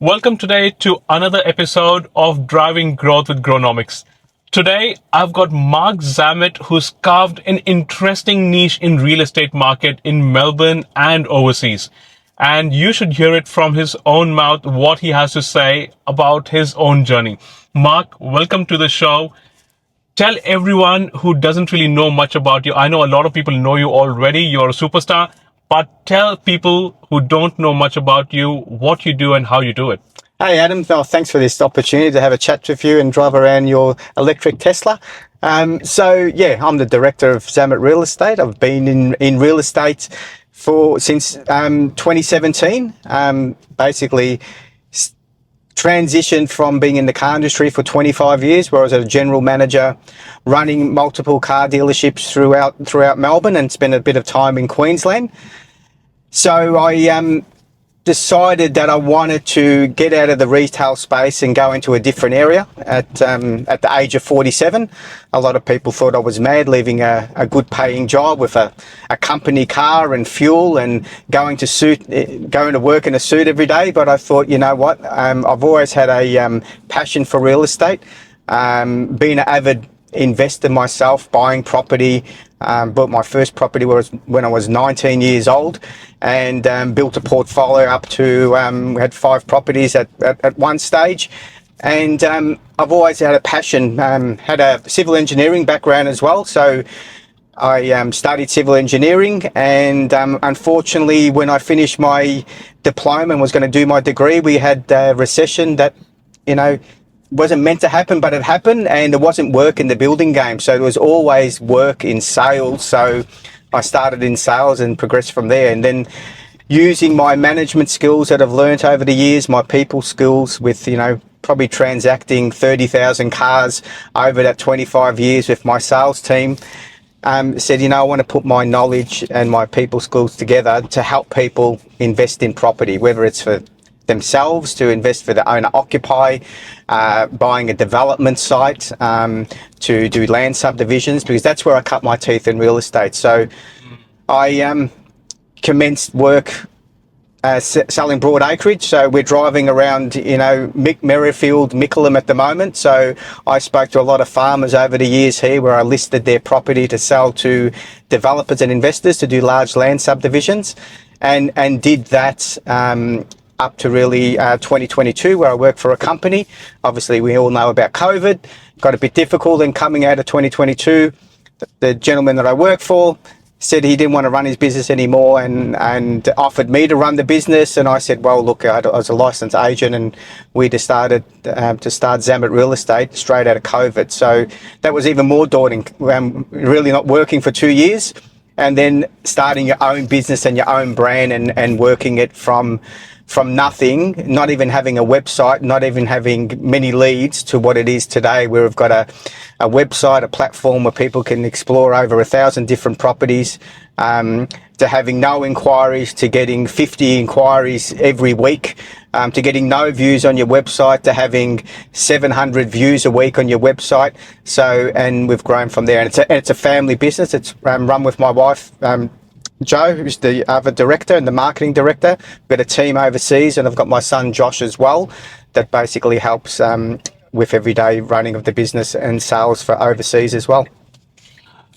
Welcome today to another episode of Driving Growth with Grownomics. Today, I've got Mark Zammit, who's carved an interesting niche in real estate market in Melbourne and overseas. And you should hear it from his own mouth, what he has to say about his own journey. Mark, welcome to the show. Tell everyone who doesn't really know much about you. I know a lot of people know you already. You're a superstar. But tell people who don't know much about you what you do and how you do it. Hey Adam, thanks for this opportunity to have a chat with you and drive around your electric Tesla. I'm the director of Zammit Real Estate. I've been in real estate since 2017. Basically transitioned from being in the car industry for 25 years, where I was a general manager running multiple car dealerships throughout Melbourne, and spent a bit of time in Queensland. So I decided that I wanted to get out of the retail space and go into a different area at the age of 47. A lot of people thought I was mad, leaving a good paying job with a company car and fuel and going to work in a suit every day. But I thought, you know what, I've always had a passion for real estate, being an avid investor myself, buying property. Bought my first property when I was 19 years old, and built a portfolio up to, we had 5 properties at one stage. And I've always had a passion, had a civil engineering background as well. So I studied civil engineering, and unfortunately when I finished my diploma and was going to do my degree, we had a recession that, wasn't meant to happen, but it happened, and there wasn't work in the building game. So there was always work in sales. So I started in sales and progressed from there. And then using my management skills that I've learnt over the years, my people skills with, probably transacting 30,000 cars over that 25 years with my sales team, said, I want to put my knowledge and my people skills together to help people invest in property, whether it's for themselves, to invest for the owner occupy, buying a development site, to do land subdivisions, because that's where I cut my teeth in real estate. So I commenced work selling broad acreage. So we're driving around, Merrifield, Mickleham at the moment. So I spoke to a lot of farmers over the years here, where I listed their property to sell to developers and investors to do large land subdivisions, and did that up to really 2022, where I work for a company. Obviously, we all know about COVID. Got a bit difficult, and coming out of 2022, the gentleman that I work for said he didn't want to run his business anymore, and offered me to run the business. And I said, well, look, I was a licensed agent, and we decided to start Zammit Real Estate straight out of COVID. So that was even more daunting, really not working for 2 years, and then starting your own business and your own brand, and working it from nothing, not even having a website, not even having many leads, to what it is today, where we've got a website, a platform where people can explore over 1,000 different properties, to having no inquiries, to getting 50 inquiries every week, to getting no views on your website, to having 700 views a week on your website. So, and we've grown from there. And it's a family business. It's run with my wife, Joe, who's the other director and the marketing director. We've got a team overseas, and I've got my son Josh as well, that basically helps with everyday running of the business and sales for overseas as well.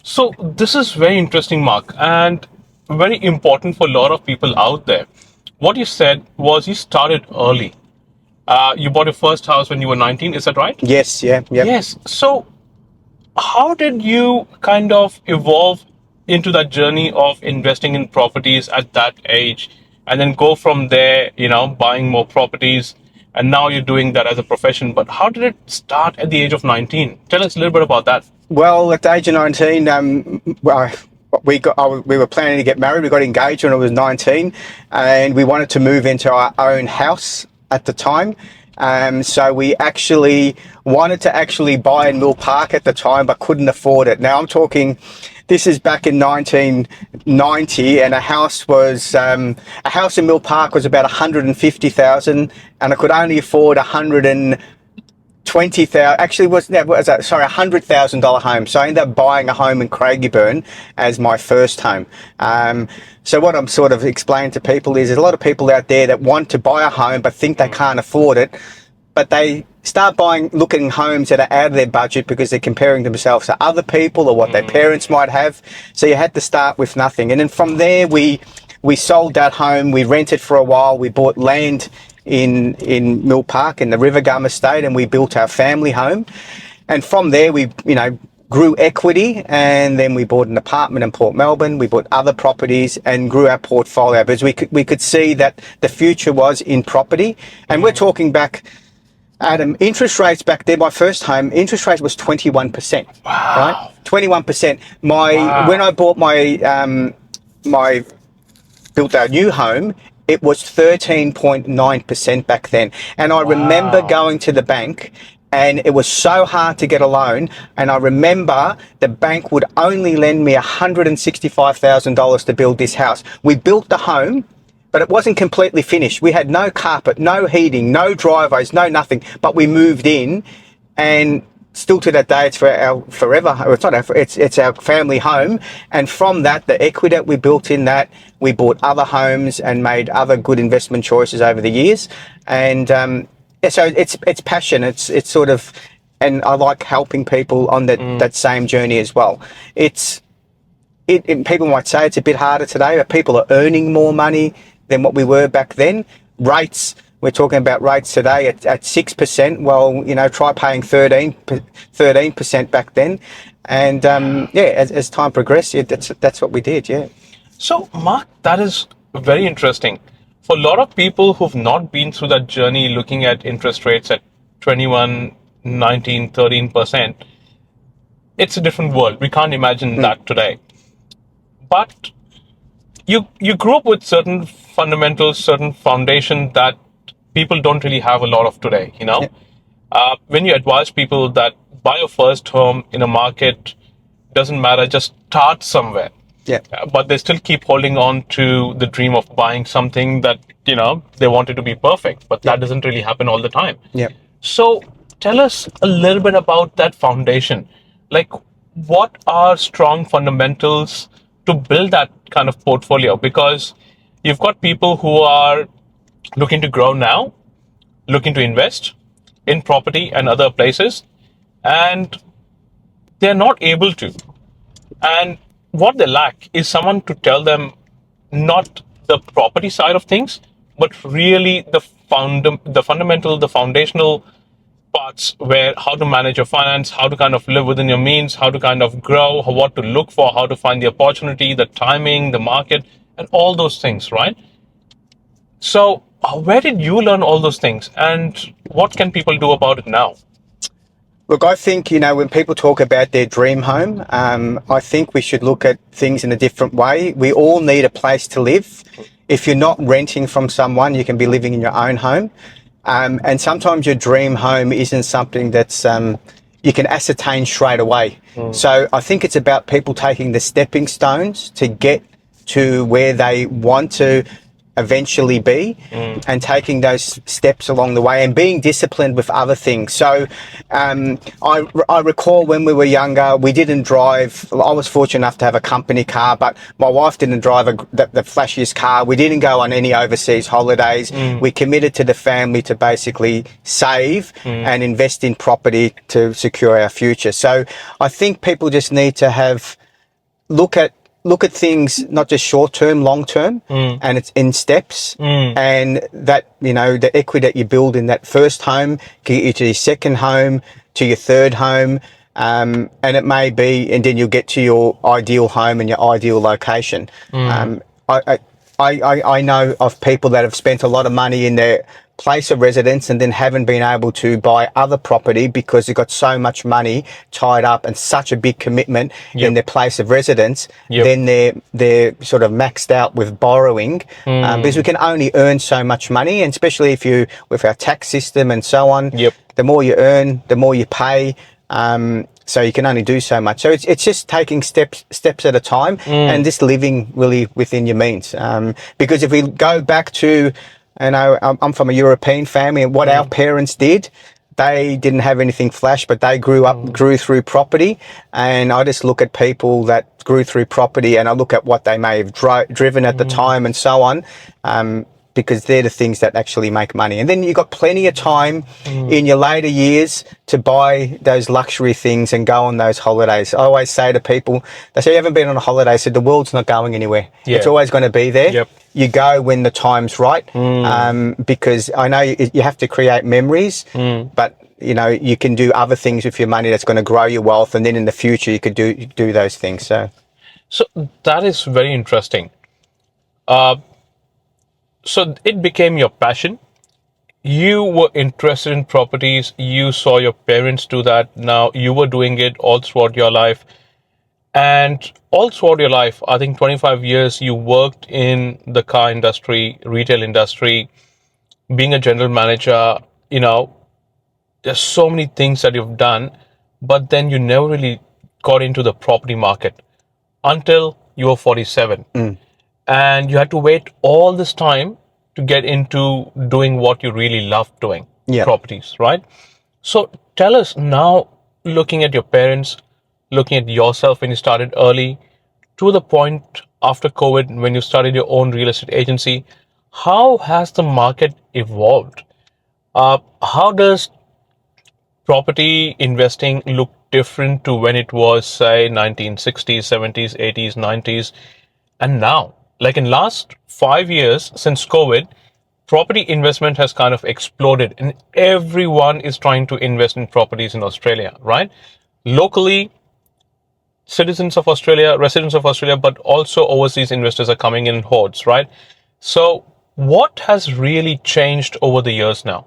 So this is very interesting, Mark, and very important for a lot of people out there. What you said was you started early. You bought your first house when you were 19, is that right? Yes, yeah. Yes. So how did you kind of evolve into that journey of investing in properties at that age, and then go from there, buying more properties, and now you're doing that as a profession? But how did it start at the age of 19? Tell us a little bit about that. Well, at the age of 19, we were planning to get married. We got engaged when I was 19, and we wanted to move into our own house at the time. So we actually wanted to buy in Mill Park at the time, but couldn't afford it. Now I'm talking, this is back in 1990, and a house in Mill Park was about 150,000, and I could only afford 120 $20,000, actually was that, sorry, $100,000 home. So I ended up buying a home in Craigieburn as my first home. So what I'm sort of explaining to people is there's a lot of people out there that want to buy a home but think they can't afford it, but they start looking homes that are out of their budget because they're comparing themselves to other people or what their parents might have. So you had to start with nothing. And then from there, we sold that home, we rented for a while, we bought land in Mill Park in the River Gum estate, and we built our family home. And from there, we, grew equity, and then we bought an apartment in Port Melbourne. We bought other properties and grew our portfolio because we could see that the future was in property. And we're talking back, Adam, interest rates back there, my first home, interest rate was 21%. Wow. Right? 21%. When I bought built our new home, it was 13.9% back then. And I remember going to the bank, and it was so hard to get a loan. And I remember the bank would only lend me $165,000 to build this house. We built the home, but it wasn't completely finished. We had no carpet, no heating, no driveways, no nothing. But we moved in, and still to that day, it's for our forever. It's our family home. And from that, the equity that we built in that, we bought other homes and made other good investment choices over the years. And so it's passion. It's sort of, and I like helping people on that same journey as well. People might say it's a bit harder today, but people are earning more money than what we were back then. Rates, we're talking about rates today at 6%. Well, try paying 13% back then. And as time progressed, that's what we did. Yeah. So, Mark, that is very interesting. For a lot of people who've not been through that journey, looking at interest rates at 21, 19, 13%, it's a different world. We can't imagine that today. But you grew up with certain fundamentals, certain foundation that people don't really have a lot of today, Yeah. When you advise people that buy your first home in a market, doesn't matter, just start somewhere. Yeah. But they still keep holding on to the dream of buying something that, they want it to be perfect, but that doesn't really happen all the time. Yeah. So tell us a little bit about that foundation. Like, what are strong fundamentals to build that kind of portfolio? Because you've got people who are looking to grow now, looking to invest in property and other places, and they're not able to. And what they lack is someone to tell them not the property side of things, but really the fundamental, the foundational parts, where how to manage your finance, how to kind of live within your means, how to kind of grow, what to look for, how to find the opportunity, the timing, the market, and all those things, right? So where did you learn all those things, and what can people do about it now? Look, I think, when people talk about their dream home, I think we should look at things in a different way. We all need a place to live. If you're not renting from someone, you can be living in your own home. And sometimes your dream home isn't something that's you can ascertain straight away. So I think it's about people taking the stepping stones to get to where they want to eventually be, and taking those steps along the way and being disciplined with other things. So I recall when we were younger, we didn't drive. I was fortunate enough to have a company car, but my wife didn't drive the flashiest car. We didn't go on any overseas holidays. We committed to the family to basically save and invest in property to secure our future. So I think people just need to look at things not just short term, long term, and it's in steps. And that, the equity that you build in that first home can get you to your second home, to your third home, and it may be, and then you'll get to your ideal home and your ideal location. I know of people that have spent a lot of money in their place of residence and then haven't been able to buy other property because they've got so much money tied up and such a big commitment in their place of residence. Then they're sort of maxed out with borrowing, because we can only earn so much money, and especially if you, with our tax system and so on, the more you earn, the more you pay. So you can only do so much. So it's just taking steps at a time, and just living really within your means. Because if we go back to, I'm from a European family, and what our parents did, they didn't have anything flash, but they grew through property. And I just look at people that grew through property, and I look at what they may have driven at the time and so on, because they're the things that actually make money. And then you've got plenty of time in your later years to buy those luxury things and go on those holidays. I always say to people, they say, you haven't been on a holiday. I said, the world's not going anywhere. Yeah. It's always going to be there. Yep. You go when the time's right, because I know you have to create memories, but you know, you can do other things with your money that's going to grow your wealth, and then in the future you could do those things. So that is very interesting. So it became your passion. You were interested in properties. You saw your parents do that. Now you were doing it all throughout your life. And all throughout your life, I think 25 years, you worked in the car industry, retail industry, being a general manager. You know, there's so many things that you've done, but then you never really got into the property market until you were 47. And you had to wait all this time to get into doing what you really love doing, properties, right? So tell us now, looking at your parents, looking at yourself when you started early, to the point after COVID when you started your own real estate agency, how has the market evolved? How does property investing look different to when it was, say, 1960s, 70s, 80s, 90s, and now? Like in last 5 years since COVID, property investment has kind of exploded, and everyone is trying to invest in properties in Australia, right? Locally, citizens of Australia, residents of Australia, but also overseas investors are coming in hordes, right? So what has really changed over the years now?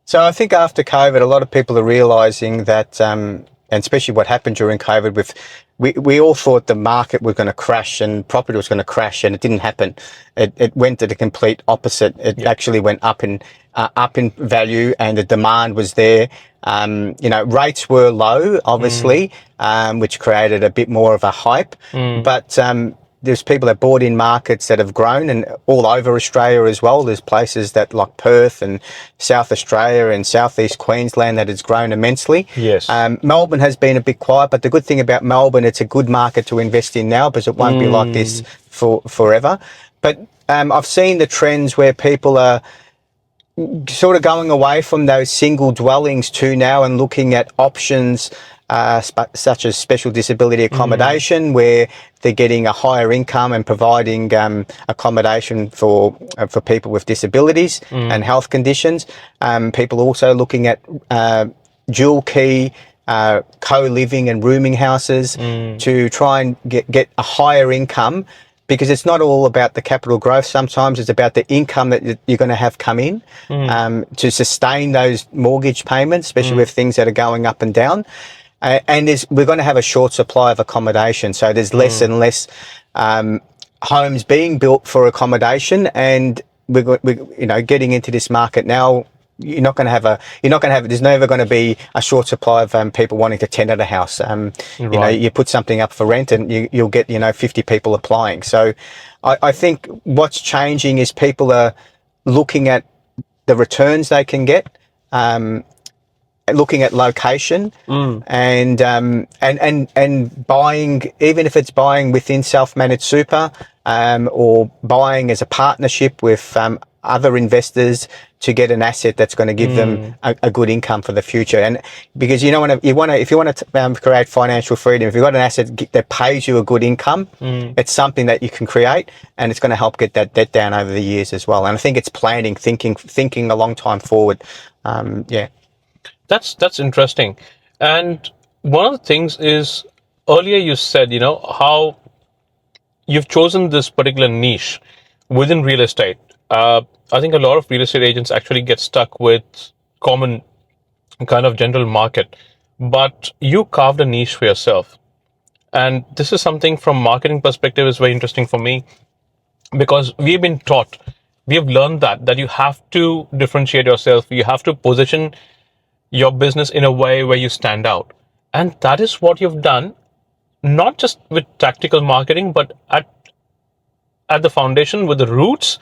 So I think after COVID, a lot of people are realizing that, and especially what happened during COVID, we all thought the market was going to crash and property was going to crash, and it didn't happen. It went to the complete opposite. It actually went up in value, and the demand was there. You know, rates were low, obviously, which created a bit more of a hype. But there's people that bought in markets that have grown, and all over Australia as well. There's places that like Perth and South Australia and Southeast Queensland that has grown immensely. Yes. Melbourne has been a bit quiet, but the good thing about Melbourne, it's a good market to invest in now because it won't be like this forever. But I've seen the trends where people are sort of going away from those single dwellings to now and looking at options such as special disability accommodation, where they're getting a higher income and providing accommodation for people with disabilities and health conditions. People also looking at dual key co-living and rooming houses to try and get a higher income, because it's not all about the capital growth. Sometimes it's about the income that you're going to have come in to sustain those mortgage payments, especially with things that are going up and down. And we're going to have a short supply of accommodation. So there's less and less homes being built for accommodation. And we're getting into this market now. There's never going to be a short supply of people wanting to tenant a house. You know, you put something up for rent and you'll get, 50 people applying. So I think what's changing is people are looking at the returns they can get, looking at location and buying, even if it's buying within self-managed super, or buying as a partnership with other investors to get an asset that's going to give them a good income for the future. And because if you want to create financial freedom, if you've got an asset that pays you a good income, it's something that you can create, and it's going to help get that debt down over the years as well. And I think it's planning, thinking a long time forward. That's interesting. And one of the things is, earlier you said, how you've chosen this particular niche within real estate. I think a lot of real estate agents actually get stuck with common kind of general market, but you carved a niche for yourself. And this is something from marketing perspective is very interesting for me, because we've been taught, we have learned that you have to differentiate yourself. You have to position your business in a way where you stand out. And that is what you've done, not just with tactical marketing, but at the foundation with the roots.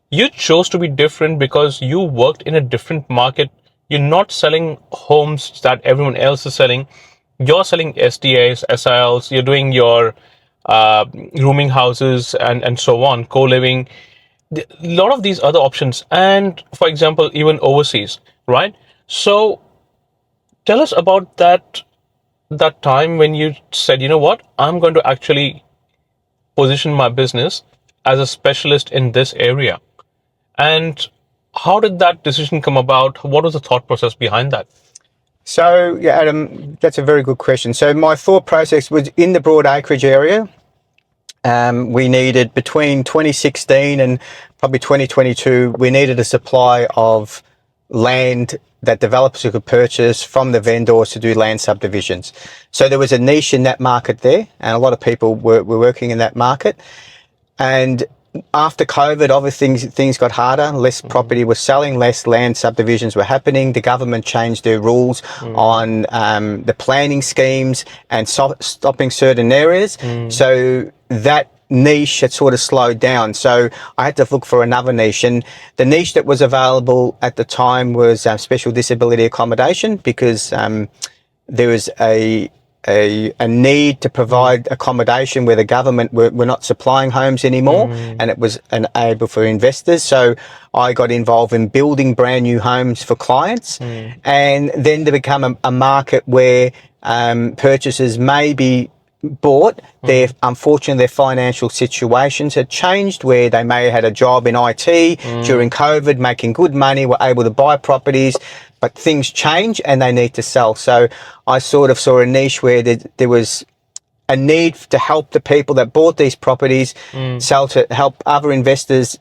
You chose to be different because you worked in a different market You're not selling homes that everyone else is selling. You're selling SDAs, SILs. You're doing your rooming houses and so on, co-living. A lot of these other options, and for example, even overseas, right? So tell us about that time when you said, you know what, I'm going to actually position my business as a specialist in this area. And how did that decision come about? What was the thought process behind that? So, yeah, Adam, that's a very good question. So my thought process was in the broad acreage area. We needed between 2016 and probably 2022, we needed a supply of land that developers could purchase from the vendors to do land subdivisions. So there was a niche in that market there, and a lot of people were working in that market. And after COVID, obviously things got harder. Less property was selling, less land subdivisions were happening. The government changed their rules on the planning schemes and stopping certain areas. So that niche had sort of slowed down. So I had to look for another niche. And the niche that was available at the time was special disability accommodation, because there was a need to provide accommodation where the government were not supplying homes anymore, and it was able for investors. So I got involved in building brand new homes for clients, and then to become a market where purchasers may be bought. Unfortunately, their financial situations had changed, where they may have had a job in IT during COVID, making good money, were able to buy properties, but things change and they need to sell. So I sort of saw a niche where there was a need to help the people that bought these properties sell, to help other investors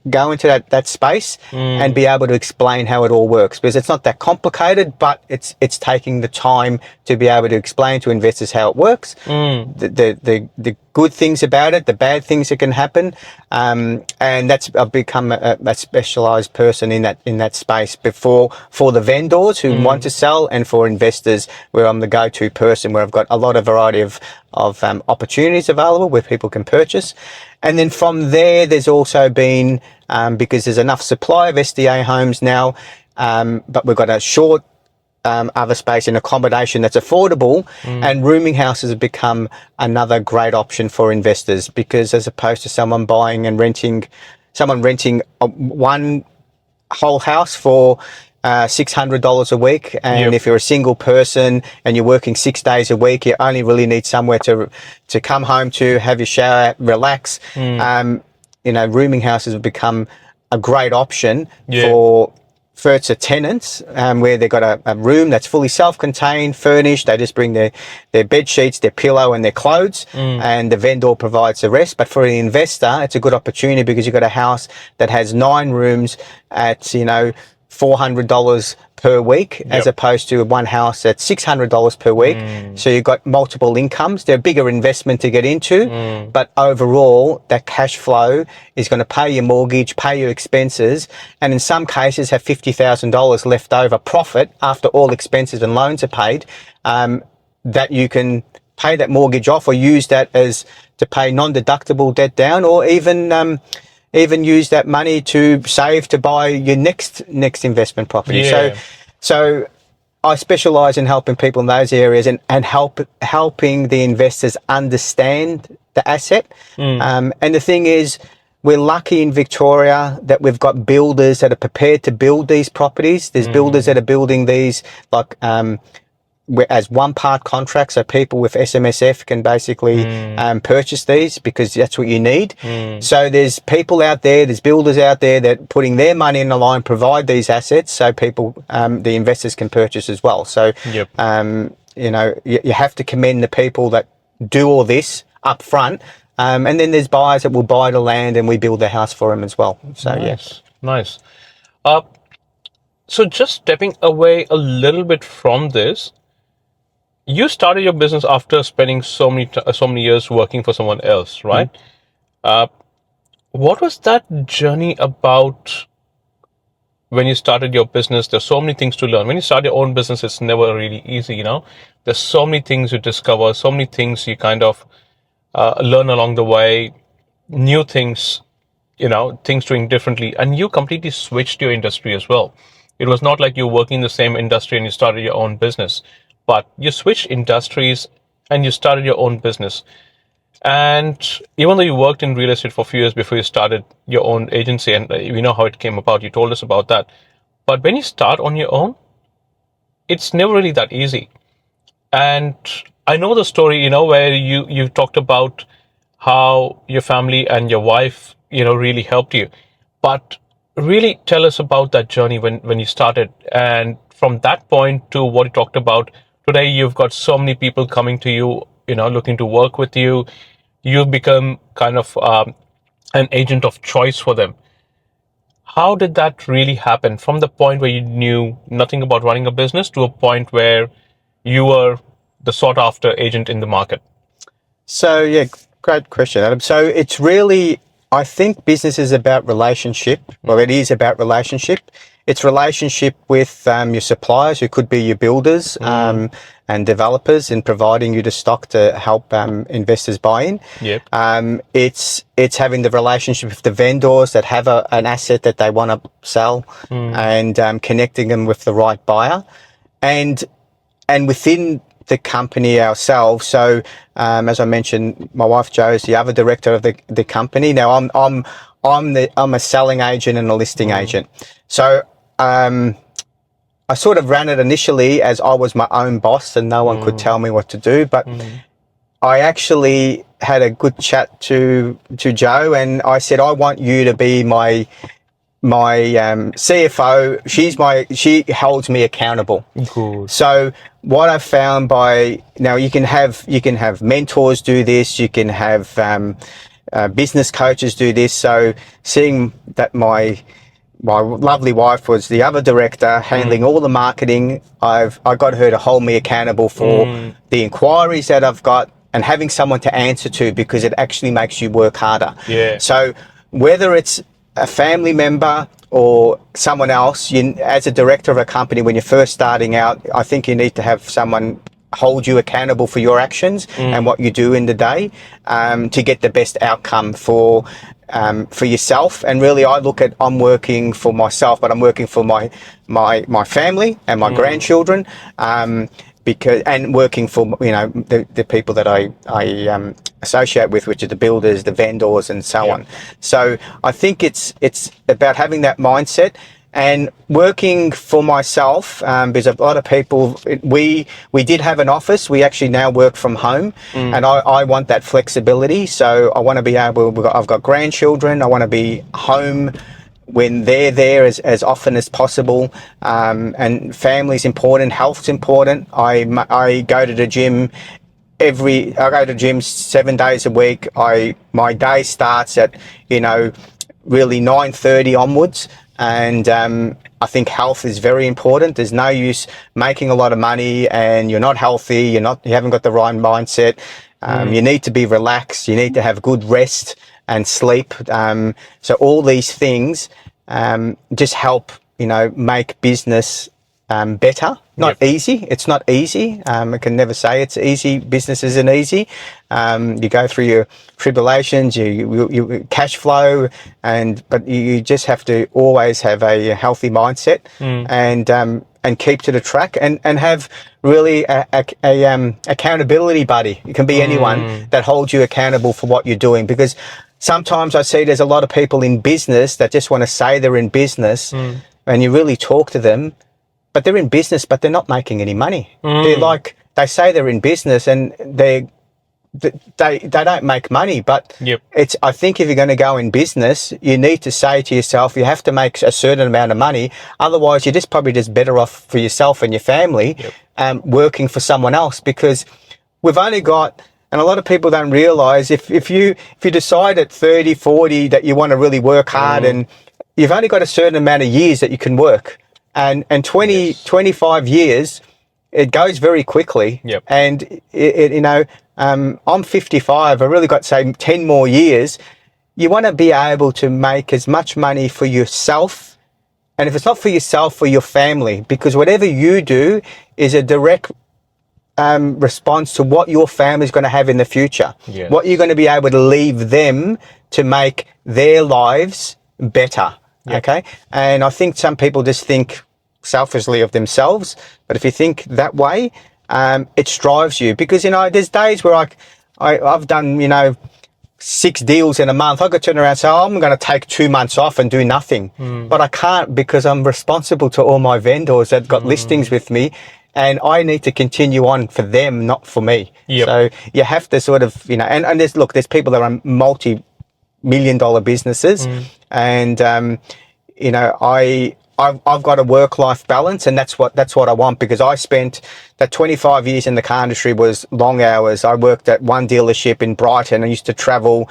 go into that space and be able to explain how it all works, because it's not that complicated, but it's taking the time to be able to explain to investors how it works, the good things about it, the bad things that can happen, and I've become a specialized person in that space before, for the vendors who want to sell, and for investors where I'm the go-to person, where I've got a lot of variety of opportunities available where people can purchase. And then from there, there's also been, because there's enough supply of SDA homes now, but we've got a short other space in accommodation that's affordable, and rooming houses have become another great option for investors, because as opposed to someone renting one whole house for $600 a week, and if you're a single person and you're working 6 days a week, you only really need somewhere to come home to, have your shower, relax. Rooming houses have become a great option for further tenants, where they've got a room that's fully self-contained, furnished. They just bring their bed sheets, their pillow and their clothes, and the vendor provides the rest. But for an investor, it's a good opportunity, because you've got a house that has 9 rooms at, $400 per week, as opposed to one house at $600 per week. So you've got multiple incomes. They're a bigger investment to get into, but overall, that cash flow is going to pay your mortgage, pay your expenses, and in some cases have $50,000 left over profit after all expenses and loans are paid, that you can pay that mortgage off, or use that as to pay non-deductible debt down, or even use that money to save to buy your next investment property. So I specialize in helping people in those areas, and helping the investors understand the asset. And the thing is, we're lucky in Victoria that we've got builders that are prepared to build these properties. There's builders that are building these like as one-part contracts, so people with SMSF can basically purchase these, because that's what you need. So there's people out there, there's builders out there that putting their money in the line, provide these assets, so people, the investors can purchase as well. So, you have to commend the people that do all this up front. And then there's buyers that will buy the land and we build the house for them as well. So, Nice. So just stepping away a little bit from this, you started your business after spending so many years working for someone else, right? What was that journey about when you started your business? There's so many things to learn. When you start your own business, it's never really easy, There's so many things you discover, so many things you kind of learn along the way, new things, things doing differently. And you completely switched your industry as well. It was not like you were working in the same industry and you started your own business, but you switched industries and you started your own business. And even though you worked in real estate for a few years before you started your own agency, and we know how it came about, you told us about that. But when you start on your own, it's never really that easy. And I know the story, where you talked about how your family and your wife, really helped you. But really tell us about that journey when you started. And from that point to what you talked about today, you've got so many people coming to you, looking to work with you. You've become kind of an agent of choice for them. How did that really happen from the point where you knew nothing about running a business to a point where you were the sought after agent in the market? So, yeah, great question, Adam. So it's really, I think business is about relationship. Well, it is about relationship. It's relationship with your suppliers, who could be your builders and developers, in providing you the stock to help investors buy in. Yep. It's having the relationship with the vendors that have an asset that they want to sell, and connecting them with the right buyer, and within the company ourselves. So, as I mentioned, my wife Jo is the other director of the company. Now, I'm a selling agent and a listing agent. So, I sort of ran it initially as I was my own boss and no one could tell me what to do. But I actually had a good chat to Jo, and I said, I want you to be my CFO. She holds me accountable. Good. So what I found now, you can have mentors do this, you can have business coaches do this. So seeing that my lovely wife was the other director handling all the marketing, I got her to hold me accountable for the inquiries that I've got, and having someone to answer to, because it actually makes you work harder. Yeah. So whether it's a family member or someone else, as a director of a company, when you're first starting out, I think you need to have someone hold you accountable for your actions and what you do in the day, to get the best outcome for yourself. And really, I'm working for myself, but I'm working for my family and my grandchildren, and working for the people that I associate with, which are the builders, the vendors, and so on. So I think it's about having that mindset and working for myself, because a lot of people, we did have an office. We actually now work from home, and I want that flexibility. So I want to be able, I've got grandchildren, I want to be home when they're there as often as possible, and family's important, health's important. I go to the gym I go to the gym 7 days a week. My day starts at really 9:30 onwards, and I think health is very important. There's no use making a lot of money and you're not healthy, you haven't got the right mindset. You need to be relaxed, you need to have good rest and sleep. So all these things just help, make business better. Not easy. It's not easy. I can never say it's easy. Business isn't easy. You go through your tribulations, you cash flow, but you just have to always have a healthy mindset and keep to the track and have really a accountability buddy. It can be anyone that holds you accountable for what you're doing, because sometimes I see there's a lot of people in business that just want to say they're in business, and you really talk to them, but they're in business, but they're not making any money. They say they're in business and they don't make money, but I think if you're going to go in business, you need to say to yourself, you have to make a certain amount of money. Otherwise, you're probably better off for yourself and your family, working for someone else, because we've only got, and a lot of people don't realize, if you decide at 30, 40 that you want to really work hard, and you've only got a certain amount of years that you can work. And 25 years, it goes very quickly. And I'm 55. I really got, say, 10 more years. You want to be able to make as much money for yourself, and if it's not for yourself, for your family, because whatever you do is a direct response to what your family is going to have in the future. What you're going to be able to leave them to make their lives better. Okay. And I think some people just think selfishly of themselves. But if you think that way, it strives you, because, there's days where I've done, 6 deals in a month. I could turn around and say, I'm going to take 2 months off and do nothing. But I can't, because I'm responsible to all my vendors that got listings with me, and I need to continue on for them, not for me. Yep. So you have to sort of, and there's people that are multi-million dollar businesses, and, I've got a work-life balance, and that's what I want, because I spent that 25 years in the car industry was long hours. I worked at one dealership in Brighton. I used to travel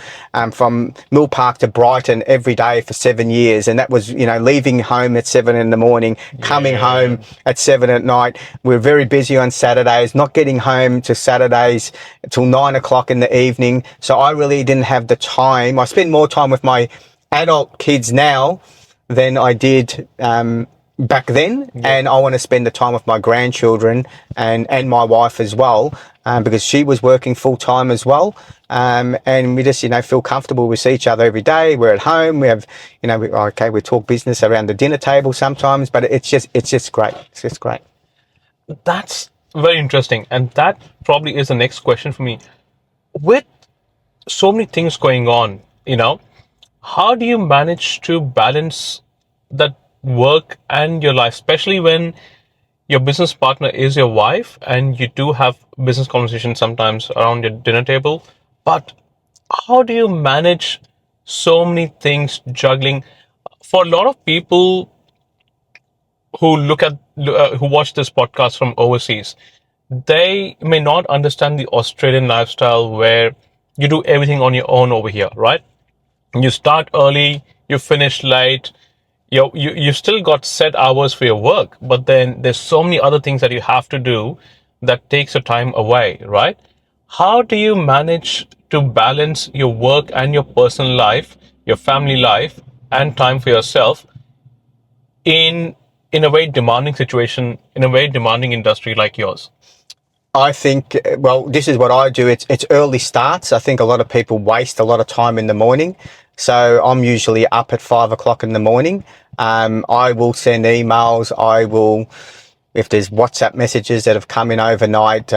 from Mill Park to Brighton every day for 7 years, and that was, leaving home at 7 in the morning, coming home at 7 at night. We're very busy on Saturdays, not getting home to Saturdays till 9 o'clock in the evening. So I really didn't have the time. I spend more time with my adult kids now than I did back then, and I want to spend the time with my grandchildren and my wife as well, because she was working full time as well, and we just feel comfortable. We see each other every day. We're at home. We have we talk business around the dinner table sometimes, but it's just great. It's just great. That's very interesting, and that probably is the next question for me. With so many things going on, how do you manage to balance that work and your life, especially when your business partner is your wife and you do have business conversations sometimes around your dinner table? But how do you manage so many things juggling? For a lot of people who who watch this podcast from overseas, they may not understand the Australian lifestyle, where you do everything on your own over here, right? You start early, you finish late, you still got set hours for your work, but then there's so many other things that you have to do that takes your time away, right? How do you manage to balance your work and your personal life, your family life, and time for yourself in a very demanding situation, in a very demanding industry like yours? I think, well, this is what I do. It's early starts. I think a lot of people waste a lot of time in the morning. So I'm usually up at 5 o'clock in the morning. I will send emails. I will, if there's WhatsApp messages that have come in overnight,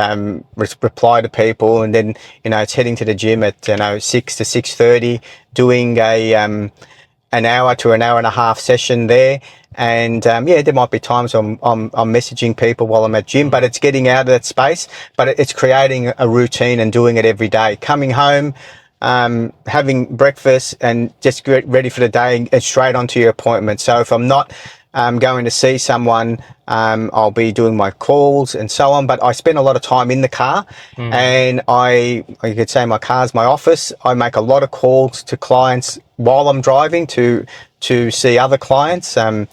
reply to people. And then, it's heading to the gym at, 6 to 6:30, doing an hour to an hour and a half session there. And there might be times I'm messaging people while I'm at gym, but it's getting out of that space. But it's creating a routine and doing it every day. Coming home, having breakfast, and just get ready for the day and straight onto your appointment. So if I'm not going to see someone, I'll be doing my calls and so on. But I spend a lot of time in the car, and you could say my car's my office. I make a lot of calls to clients while I'm driving to see other clients. I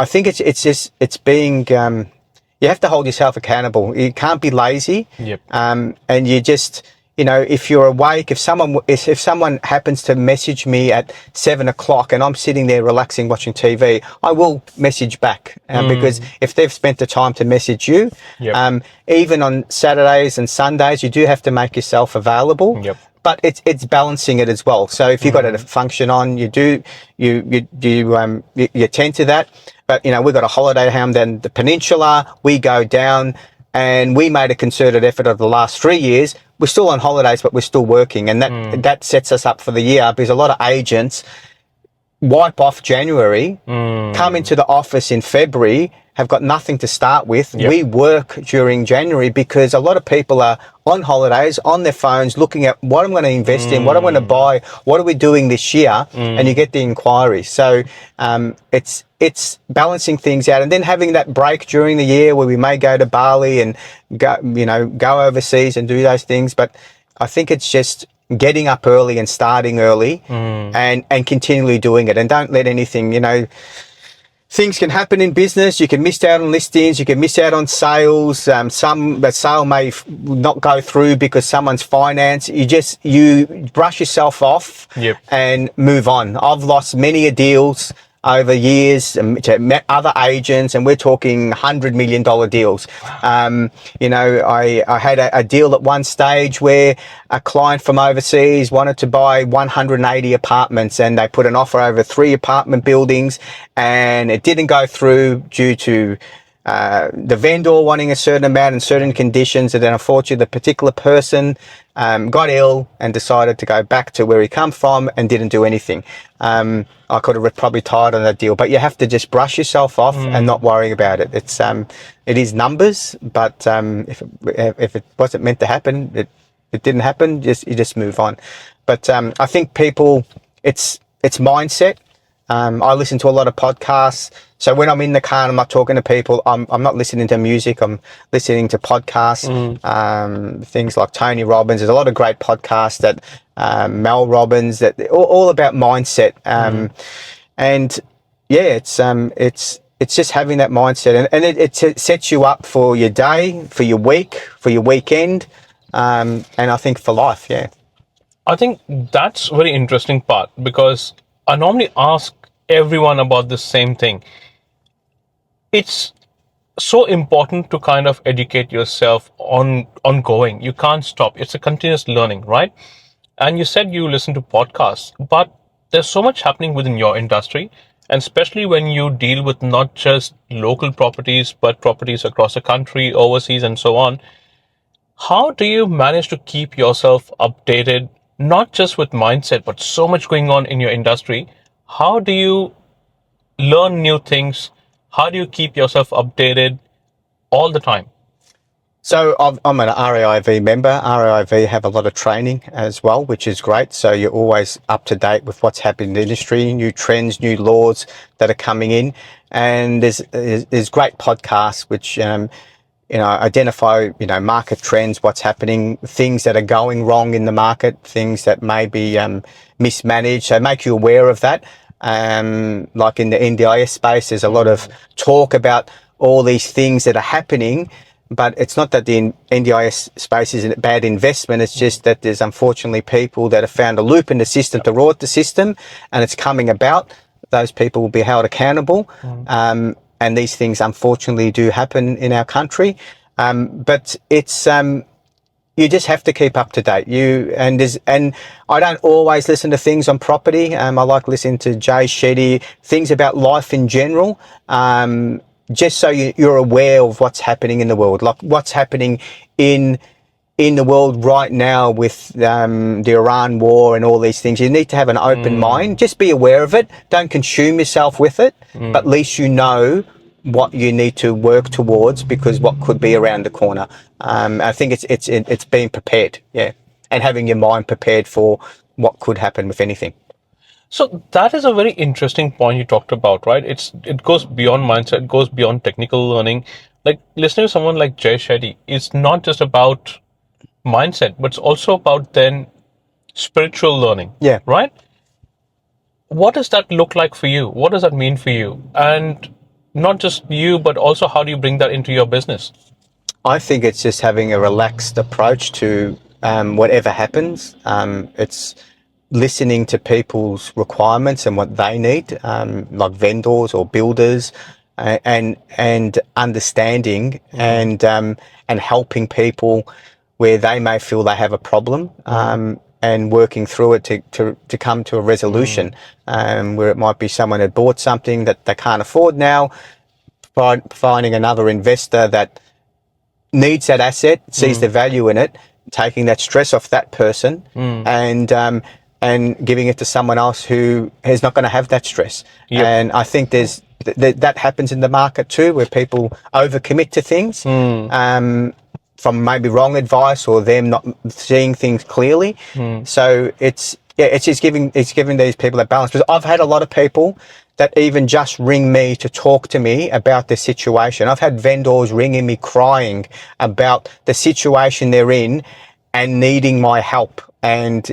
think it's being, you have to hold yourself accountable. You can't be lazy. Yep. And you just, if you're awake, if someone happens to message me at 7 o'clock and I'm sitting there relaxing watching TV, I will message back, because if they've spent the time to message you, even on Saturdays and Sundays, you do have to make yourself available. Yep. But it's balancing it as well. So if you've got a function on, you attend to that. But we've got a holiday home down the peninsula. We go down, and we made a concerted effort over the last 3 years. We're still on holidays, but we're still working, and that sets us up for the year, because a lot of agents wipe off January, come into the office in February, have got nothing to start with. Yep. We work during January, because a lot of people are on holidays, on their phones, looking at what I'm going to invest in, what I'm going to buy, what are we doing this year, and you get the inquiries. So it's balancing things out, and then having that break during the year where we may go to Bali and go overseas and do those things. But I think it's just getting up early and starting early, and continually doing it, and don't let anything, things can happen in business. You can miss out on listings. You can miss out on sales. The sale may not go through because someone's finance. You brush yourself off, and move on. I've lost many deals over years to met other agents, and we're talking $100 million deals. I had a deal at one stage where a client from overseas wanted to buy 180 apartments, and they put an offer over 3 apartment buildings, and it didn't go through due to the vendor wanting a certain amount and certain conditions, and then unfortunately the particular person got ill and decided to go back to where he come from and didn't do anything. I could have probably tired on that deal, but you have to just brush yourself off and not worry about it. It is numbers, but if it wasn't meant to happen, it didn't happen. You just move on. But I think people, it's mindset. I listen to a lot of podcasts. So when I'm in the car and I'm not talking to people, I'm not listening to music. I'm listening to podcasts, things like Tony Robbins. There's a lot of great podcasts that Mel Robbins, that all about mindset. And yeah, it's just having that mindset, and it sets you up for your day, for your week, for your weekend, and I think for life. Yeah, I think that's a very interesting part, because I normally ask everyone about the same thing. It's so important to kind of educate yourself ongoing. You can't stop. It's a continuous learning, right? And you said you listen to podcasts, but there's so much happening within your industry, and especially when you deal with not just local properties, but properties across the country, overseas, and so on. How do you manage to keep yourself updated, not just with mindset, but so much going on in your industry? How do you learn new things? How do you keep yourself updated all the time? So I'm an RAIV member. RAIV have a lot of training as well, which is great. So you're always up to date with what's happening in the industry, new trends, new laws that are coming in. And there's great podcasts which identify, market trends, what's happening, things that are going wrong in the market, things that may be mismanaged. So make you aware of that. Like in the NDIS space, there's a lot of talk about all these things that are happening, but it's not that the NDIS space is a bad investment. It's just that there's unfortunately people that have found a loop in the system to rot the system, and it's coming about. Those people will be held accountable. And these things unfortunately do happen in our country. But it's, you just have to keep up to date. And I don't always listen to things on property. I like listening to Jay Shetty, things about life in general. Just so you're aware of what's happening in the world, like what's happening in the world right now with the Iran war and all these things. You need to have an open mind. Just be aware of it. Don't consume yourself with it, but at least you know what you need to work towards, because what could be around the corner. I think it's being prepared, yeah, and having your mind prepared for what could happen with anything. So that is a very interesting point you talked about, right? It goes beyond mindset, it goes beyond technical learning. Like listening to someone like Jay Shetty, it's not just about mindset, but it's also about then spiritual learning. Yeah. Right? What does that look like for you? What does that mean for you? And not just you, but also how do you bring that into your business? I think it's just having a relaxed approach to whatever happens. It's listening to people's requirements and what they need, like vendors or builders, and understanding and helping people where they may feel they have a problem, and working through it to come to a resolution, where it might be someone had bought something that they can't afford now, finding another investor that needs that asset, sees the value in it, taking that stress off that person, and giving it to someone else who is not going to have that stress. Yep. And I think there's that happens in the market too, where people overcommit to things from maybe wrong advice or them not seeing things clearly. So it's just giving these people that balance. Because I've had a lot of people that even just ring me to talk to me about their situation. I've had vendors ringing me crying about the situation they're in and needing my help. And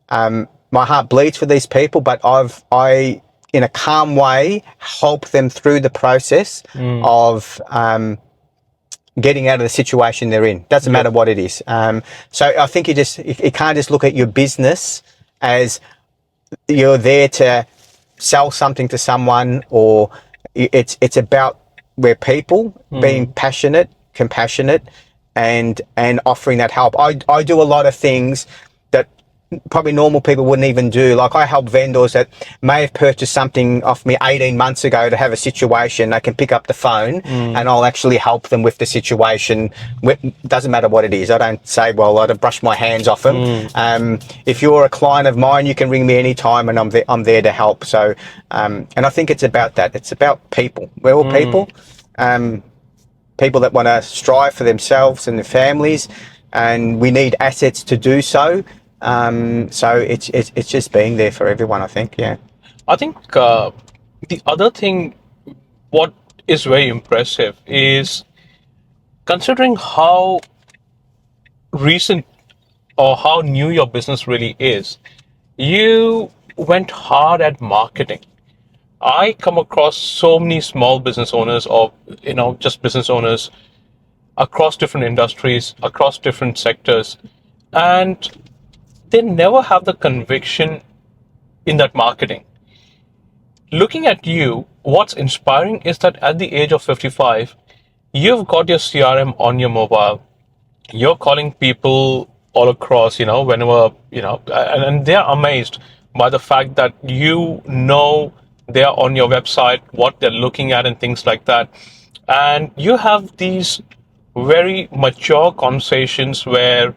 my heart bleeds for these people, but I in a calm way help them through the process of getting out of the situation they're in. Doesn't matter what it is. So I think you can't just look at your business as you're there to sell something to someone, or it's about we're people being passionate, compassionate, and offering that help. I do a lot of things that probably normal people wouldn't even do. Like, I help vendors that may have purchased something off me 18 months ago to have a situation. They can pick up the phone and I'll actually help them with the situation. Doesn't matter what it is. I don't say, well, I'd have brushed my hands off them. If you're a client of mine, you can ring me anytime and I'm there to help. So, and I think it's about that. It's about people. We're all people. People that want to strive for themselves and their families, and we need assets to do so. So it's just being there for everyone, I think. Yeah. I think the other thing, what is very impressive is considering how recent or how new your business really is. You went hard at marketing. I come across so many small business owners, or just business owners across different industries, across different sectors, and they never have the conviction in that marketing. Looking at you, what's inspiring is that at the age of 55, you've got your CRM on your mobile. You're calling people all across, whenever, and they're amazed by the fact that they're on your website, what they're looking at and things like that. And you have these very mature conversations where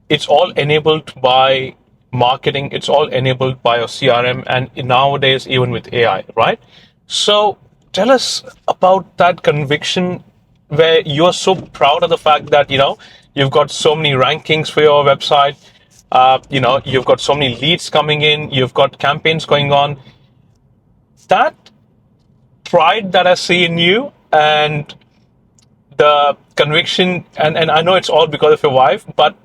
it's all enabled by marketing, it's all enabled by your CRM, and nowadays even with AI, right? So tell us about that conviction where you're so proud of the fact that, you've got so many rankings for your website, you've got so many leads coming in, you've got campaigns going on. That pride that I see in you, and the conviction, and I know it's all because of your wife, but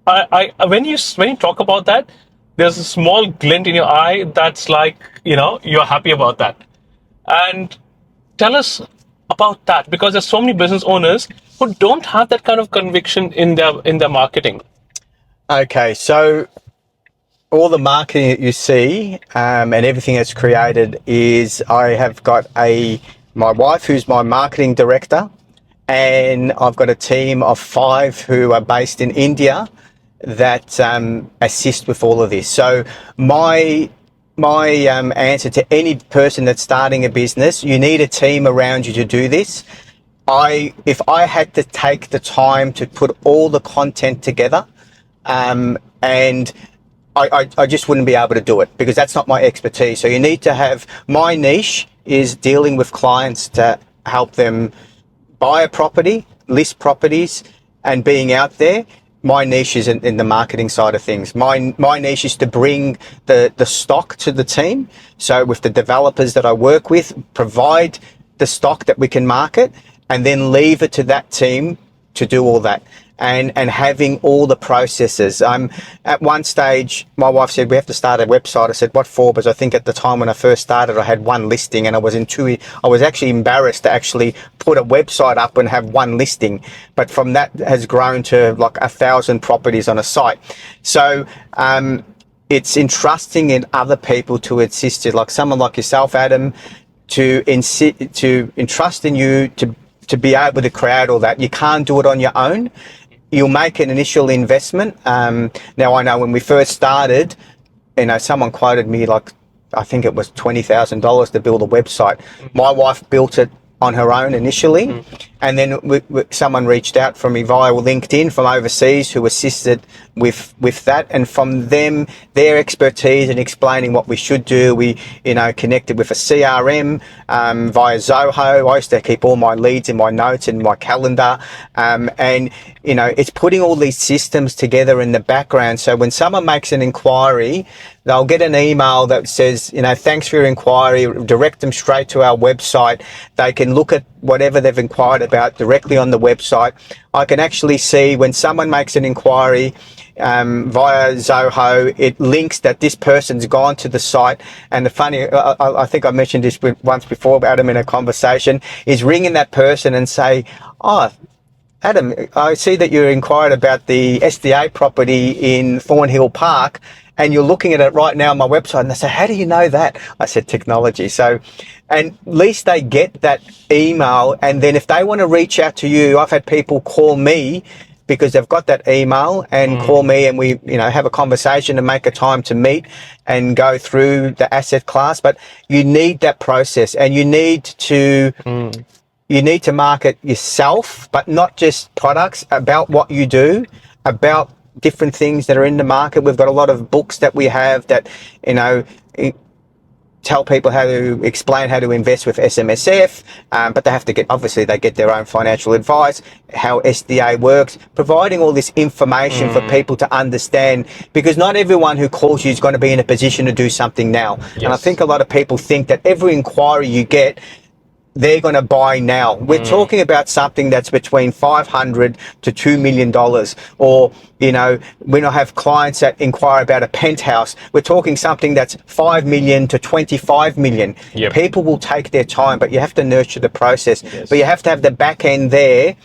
I when you talk about that, there's a small glint in your eye that's like, you're happy about that. And tell us about that, because there's so many business owners who don't have that kind of conviction in their marketing. Okay, so all the marketing that you see and everything that's created is, I have got my wife who's my marketing director, and I've got a team of 5 who are based in India that assist with all of this. So my answer to any person that's starting a business, you need a team around you to do this. If I had to take the time to put all the content together, and I just wouldn't be able to do it, because that's not my expertise. So you need to have, my niche is dealing with clients to help them buy a property, list properties, and being out there. My niche is in the marketing side of things. My niche is to bring the stock to the team. So with the developers that I work with, provide the stock that we can market, and then leave it to that team to do all that. And having all the processes. At one stage, my wife said, we have to start a website. I said, what for? Because I think at the time when I first started, I had 1 listing, and I was actually embarrassed to actually put a website up and have 1 listing. But from that has grown to like 1,000 properties on a site. So it's entrusting in other people to assist you, like someone like yourself, Adam, to entrust in you to be able to create all that. You can't do it on your own. You'll make an initial investment. Now, I know when we first started, someone quoted me like, I think it was $20,000 to build a website. My wife built it on her own initially, and then someone reached out from me via LinkedIn from overseas who assisted with that, and from them, their expertise in explaining what we should do, we connected with a CRM via Zoho. I used to keep all my leads in my notes and my calendar, and it's putting all these systems together in the background, so when someone makes an inquiry, they'll get an email that says, thanks for your inquiry, direct them straight to our website. They can look at whatever they've inquired about directly on the website. I can actually see when someone makes an inquiry via Zoho, it links that this person's gone to the site. And the funny, I think I mentioned this once before about him in a conversation, is ringing that person and say, oh, Adam, I see that you inquired about the SDA property in Thornhill Park, and you're looking at it right now on my website, and they say, how do you know that? I said, technology. So, and at least they get that email, and then if they want to reach out to you, I've had people call me because they've got that email and call me, and we, have a conversation and make a time to meet and go through the asset class. But you need that process, and you need to market yourself, but not just products, about what you do, about different things that are in the market. We've got a lot of books that we have that, tell people how to explain how to invest with SMSF, but they have to they get their own financial advice, how SDA works, providing all this information for people to understand, because not everyone who calls you is going to be in a position to do something now. Yes. And I think a lot of people think that every inquiry you get, they're going to buy now. We're talking about something that's between $500 to $2 million. Or, when I have clients that inquire about a penthouse, we're talking something that's $5 million to $25 million. Yep. People will take their time, but you have to nurture the process. Yes. But you have to have the back end there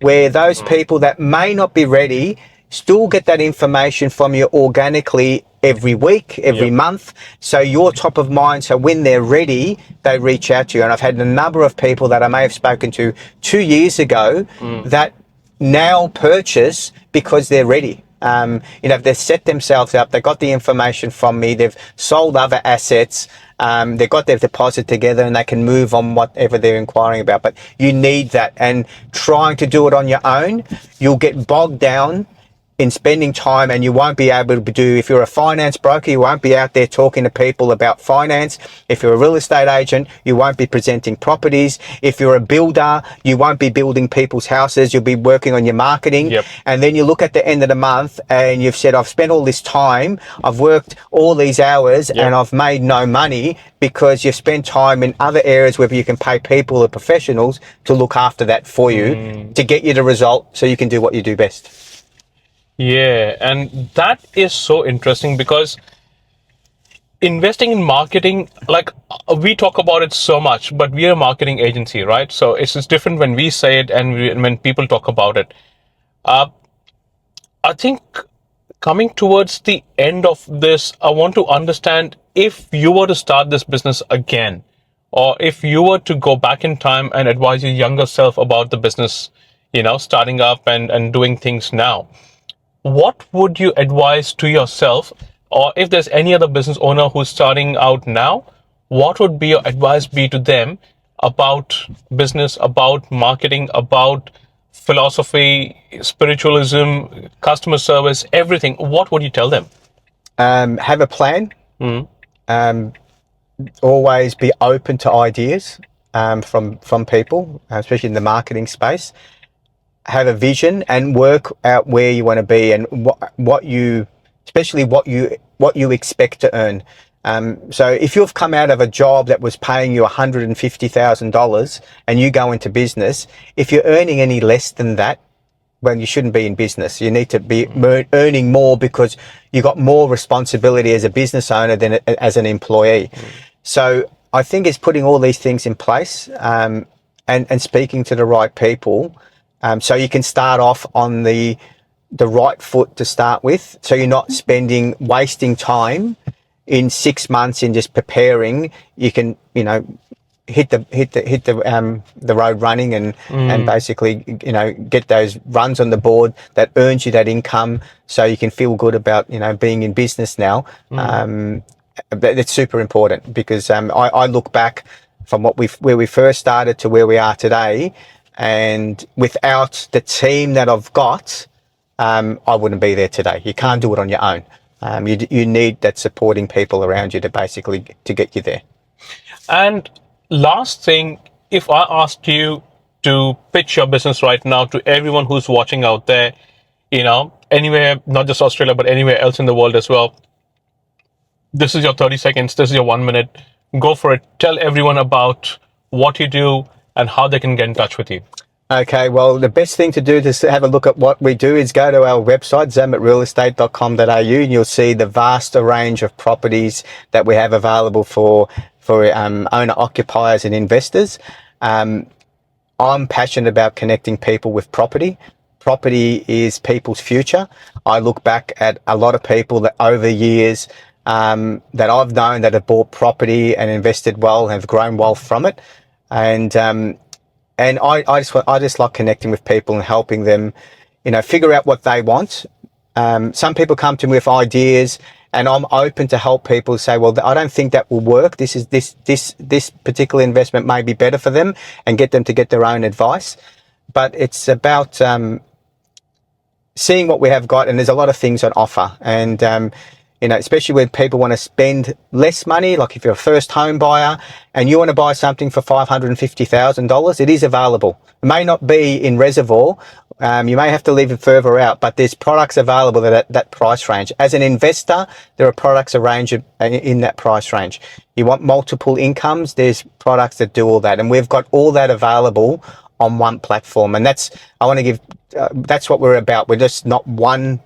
where those people that may not be ready still get that information from you organically every week, every month. So you're top of mind. So when they're ready, they reach out to you. And I've had a number of people that I may have spoken to 2 years ago that now purchase because they're ready. They've set themselves up. They got the information from me. They've sold other assets. They've got their deposit together, and they can move on whatever they're inquiring about. But you need that. And trying to do it on your own, you'll get bogged down in spending time, and you won't be able to do, if you're a finance broker, you won't be out there talking to people about finance. If you're a real estate agent, you won't be presenting properties. If you're a builder, you won't be building people's houses. You'll be working on your marketing. Yep. And then you look at the end of the month and you've said, I've spent all this time, I've worked all these hours, and I've made no money, because you've spent time in other areas where you can pay people or professionals to look after that for you to get you the result so you can do what you do best. Yeah, and that is so interesting, because investing in marketing, like we talk about it so much, but we are a marketing agency, right? So it's just different when we say it and when people talk about it. I think coming towards the end of this, I want to understand, if you were to start this business again, or if you were to go back in time and advise your younger self about the business, starting up and doing things now, what would you advise to yourself? Or if there's any other business owner who's starting out now, what would be your advice be to them about business, about marketing, about philosophy, spiritualism, customer service, everything? What would you tell them? Have a plan. Always be open to ideas from people, especially in the marketing space. Have a vision and work out where you want to be, and what you expect to earn. So if you've come out of a job that was paying you $150,000 and you go into business, if you're earning any less than that, well, you shouldn't be in business. You need to be earning more, because you got more responsibility as a business owner than as an employee. So I think it's putting all these things in place, and speaking to the right people. So you can start off on the right foot to start with. So you're not wasting time in 6 months in just preparing. You can, hit the road running and basically, get those runs on the board that earns you that income, so you can feel good about, being in business now. That's super important, because I look back from where we first started to where we are today. And without the team that I've got, I wouldn't be there today. You can't do it on your own. You need that supporting people around you to get you there. And last thing, if I asked you to pitch your business right now to everyone who's watching out there, anywhere, not just Australia, but anywhere else in the world as well, this is your 30 seconds. This is your 1 minute. Go for it. Tell everyone about what you do and how they can get in touch with you. Okay, well, the best thing to do to have a look at what we do is go to our website, zammitrealestate.com.au, and you'll see the vast range of properties that we have available for owner-occupiers and investors. I'm passionate about connecting people with property property is people's future. I look back at a lot of people that over the years that I've known that have bought property and invested well, have grown wealth from it, and I just like connecting with people and helping them, figure out what they want. Some people come to me with ideas, and I'm open to help people say, well, I don't think that will work. This particular investment may be better for them, and get them to get their own advice. But it's about seeing what we have got, and there's a lot of things on offer. And especially when people want to spend less money, like if you're a first home buyer and you want to buy something for $550,000, it is available. It may not be in Reservoir. You may have to leave it further out, but there's products available at that price range. As an investor, there are products in that price range. You want multiple incomes, there's products that do all that. And we've got all that available on one platform. And that's what we're about. We're just not one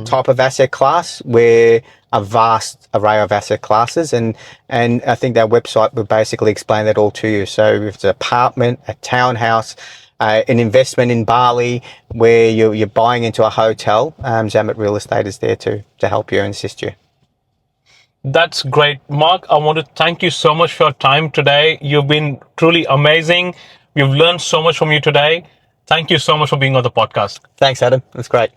type of asset class. We're a vast array of asset classes, and I think our website will basically explain that all to you. So if it's an apartment, a townhouse, an investment in Bali where you're buying into a hotel, Zammit Real Estate is there to help you and assist you. That's great. Mark, I want to thank you so much for your time today. You've been truly amazing. We've learned so much from you today. Thank you so much for being on the podcast. Thanks, Adam. That's great.